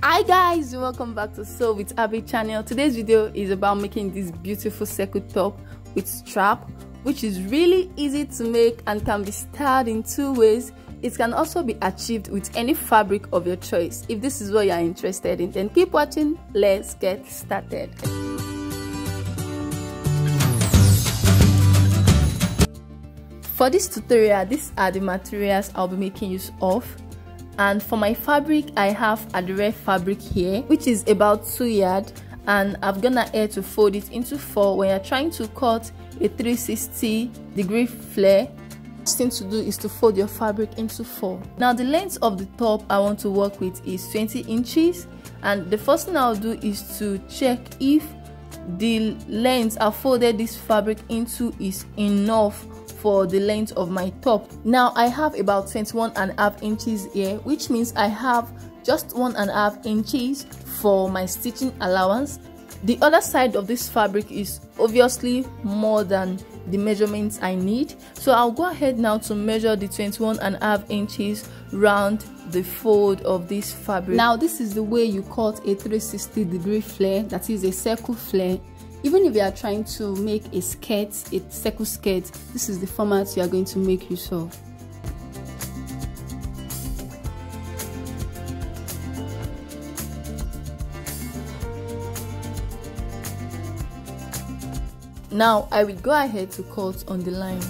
Hi guys, welcome back to Sew with Abby channel. Today's video is about making this beautiful circle top with strap, which is really easy to make and can be styled in two ways. It can also be achieved with any fabric of your choice. If this is what you are interested in, then keep watching. Let's get started. For this tutorial, these are the materials I'll be making use of. And for my fabric, I have a direct fabric here, which is about 2 yards, and I'm gonna add to fold it into 4. When you're trying to cut a 360-degree flare, the first thing to do is to fold your fabric into 4. Now the length of the top I want to work with is 20 inches, and the first thing I'll do is to check if the length I folded this fabric into is enough for the length of my top. Now I have about 21.5 inches here, which means I have just 1.5 inches for my stitching allowance. The other side of this fabric is obviously more than the measurements I need, so I'll go ahead now to measure the 21.5 inches round the fold of this fabric. Now this is the way you cut a 360-degree flare, that is a circle flare. Even if you are trying to make a skirt, a circle skirt, this is the format you are going to make use of. Now I will go ahead to cut on the line.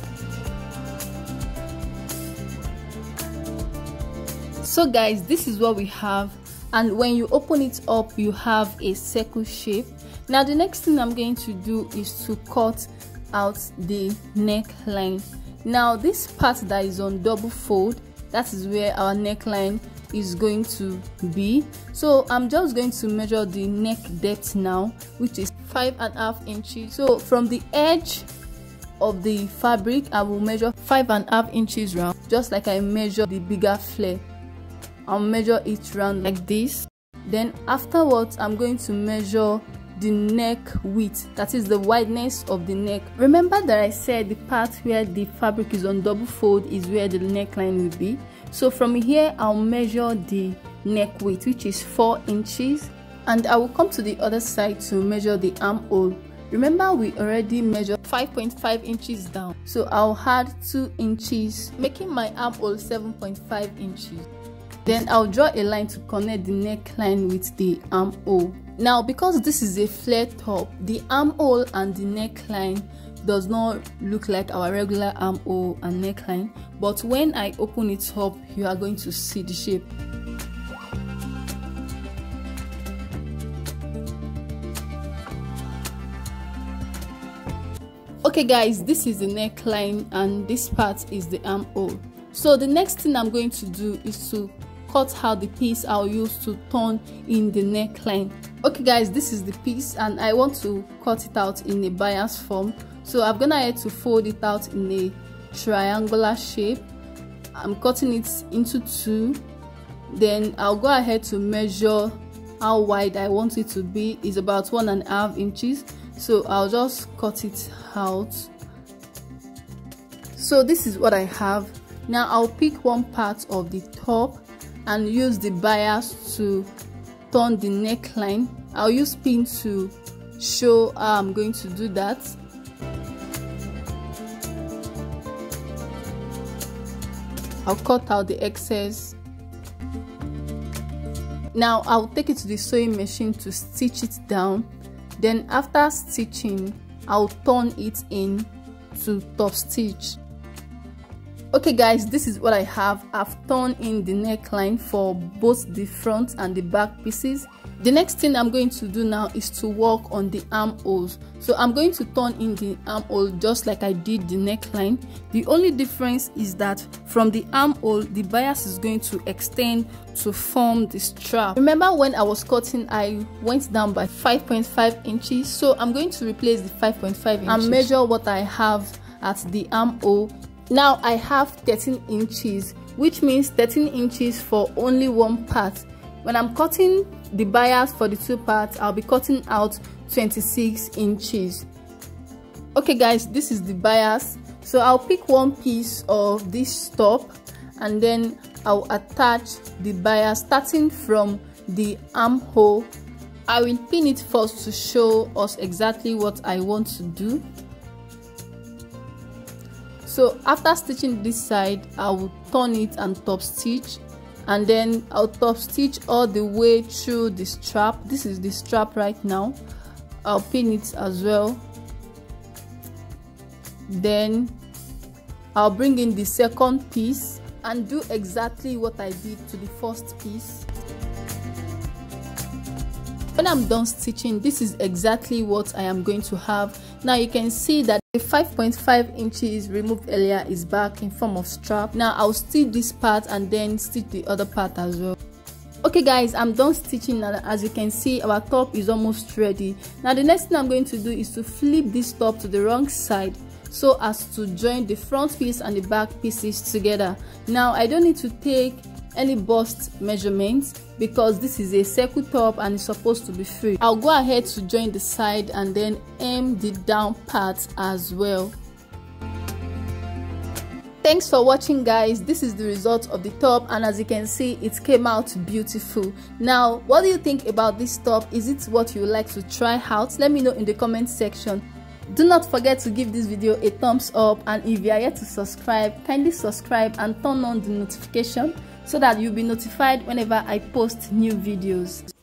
So guys, this is what we have, and when you open it up, you have a circle shape. Now the next thing I'm going to do is to cut out the neckline. Now this part that is on double fold, that is where our neckline is going to be. So I'm just going to measure the neck depth now, which is 5.5 inches. So from the edge of the fabric, I will measure 5.5 inches round, just like I measure the bigger flare. I'll measure it round like this. Then afterwards, I'm going to measure the neck width, that is the wideness of the neck. Remember that I said the part where the fabric is on double fold is where the neckline will be. So from here, I'll measure the neck width, which is 4 inches, and I will come to the other side to measure the armhole. Remember, we already measured 5.5 inches down, so I'll add 2 inches, making my armhole 7.5 inches. Then I'll draw a line to connect the neckline with the armhole. Now because this is a flare top, the armhole and the neckline does not look like our regular armhole and neckline, but when I open it up, you are going to see the shape. Okay guys, this is the neckline and this part is the armhole. So the next thing I'm going to do is to cut out the piece I'll use to turn in the neckline. Okay guys, this is the piece and I want to cut it out in a bias form, so I'm gonna have to fold it out in a triangular shape. I'm cutting it into 2. Then I'll go ahead to measure how wide I want it to be. Is about 1.5 inches, so I'll just cut it out. So this is what I have. Now I'll pick one part of the top and use the bias to turn the neckline. I'll use pin to show how I'm going to do that. I'll cut out the excess. Now I'll take it to the sewing machine to stitch it down. Then after stitching, I'll turn it in to top stitch. Okay guys, this is what I have. I've turned in the neckline for both the front and the back pieces. The next thing I'm going to do now is to work on the armholes. So I'm going to turn in the armhole just like I did the neckline. The only difference is that from the armhole, the bias is going to extend to form the strap. Remember when I was cutting, I went down by 5.5 inches. So I'm going to replace the 5.5 inches and measure what I have at the armhole. Now I have 13 inches, which means 13 inches for only one part. When I'm cutting the bias for the 2 parts, I'll be cutting out 26 inches. Okay guys, this is the bias. So I'll pick one piece of this top and then I'll attach the bias starting from the armhole. I will pin it first to show us exactly what I want to do. So after stitching this side, I will turn it and top stitch, and then I'll top stitch all the way through the strap. This is the strap right now. I'll pin it as well. Then I'll bring in the second piece and do exactly what I did to the first piece. When I'm done stitching, this is exactly what I am going to have. Now you can see that the 5.5 inches removed earlier is back in form of strap. Now I'll stitch this part and then stitch the other part as well. Okay guys, I'm done stitching now. As you can see, our top is almost ready. Now the next thing I'm going to do is to flip this top to the wrong side so as to join the front piece and the back pieces together. Now I don't need to take any bust measurements because this is a circle top and it's supposed to be free. I'll go ahead to join the side and then hem the down part as well. Thanks for watching guys. This is the result of the top, and as you can see, it came out beautiful. Now what do you think about this top? Is it what you would like to try out? Let me know in the comment section. Do not forget to give this video a thumbs up, and if you are yet to subscribe, kindly subscribe and turn on the notification so that you'll be notified whenever I post new videos.